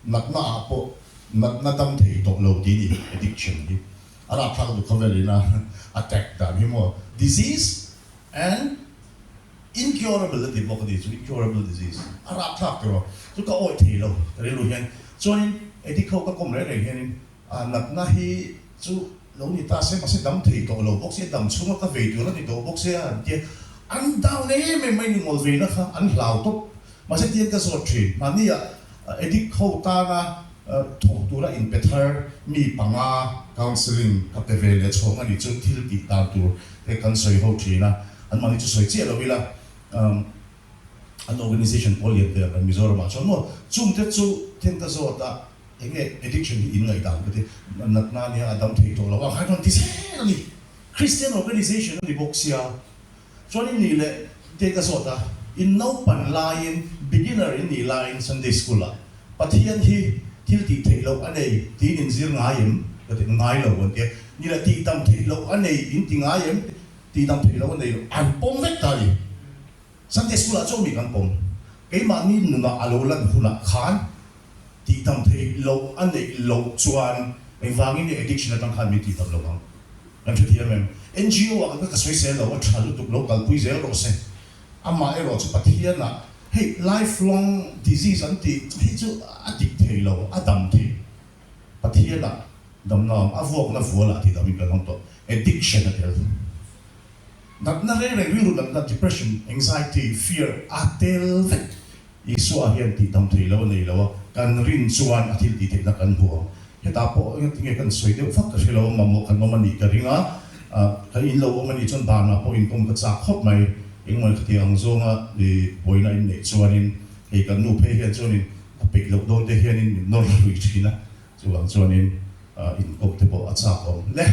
nat na po nat na dam thei to lo ti ni addiction hi ara thak du khavelina attack da hi mo disease and incurable the book of incurable disease ara thak ro so ka oi theilo re lu hian chuan ethical ka kom re re hian nat na hi chu lo ni ta se ma se dam thei to lo bok se dam chunga ka ve tu la ni do bok se an ti an down ne me mai ni Ngawlveina kha an hlau to ma se ti ka so thi ma ni ethical ta na thok tu la in petar mi panga counseling ka pe ve le chonga ni chu thil ti ta tu te kan soi ho thi na an ma ni chu soi che lo ila an organization poliet there kan Mizoram ma chon no chung te chu ten ta zo ta enge addiction in ngai dang ke nat na ni adam thei to lo wa khai ton ti se ni Christian organization ni boxia chon ni le te ka so ta in no pan line beginner in ni line Sunday school la Pathian hi thil ti theilo anei ti nin zir ngaim ka te ngai lo won ke ni la tidam theilo anei in ti ngaim tidam theilo anei an pom vek ta ni Sunday school la cho mi kan pom ke ma ni na alo lan huna khan tidam theilo anei lo chuan eng wangin ni addiction atang khan mi tidam lo bang kan thi mem NGO wa ka soi se lo thalu tu local pui zel ro se ama erawh chu Pathian na hey lifelong disease anti hi chu addict theilo adam thi Pathian na dam na avok na vola ti dam kan to addiction at health na re re wi na depression anxiety fear atel isu a hian ti dam theilo nei lo kan rin chuan athil ti the na kan bu heta po nge kan soi de fak ka hilo mamo kan mani ka ringa ka in lo mani chon ba na po in kom ka cha khop mai eng mai ti ang zonga li boina in nei chuanin e kan nu phe hian chuanin a pek lo don te hian in nor lui thina chuan chuanin in kom te po a cha kom le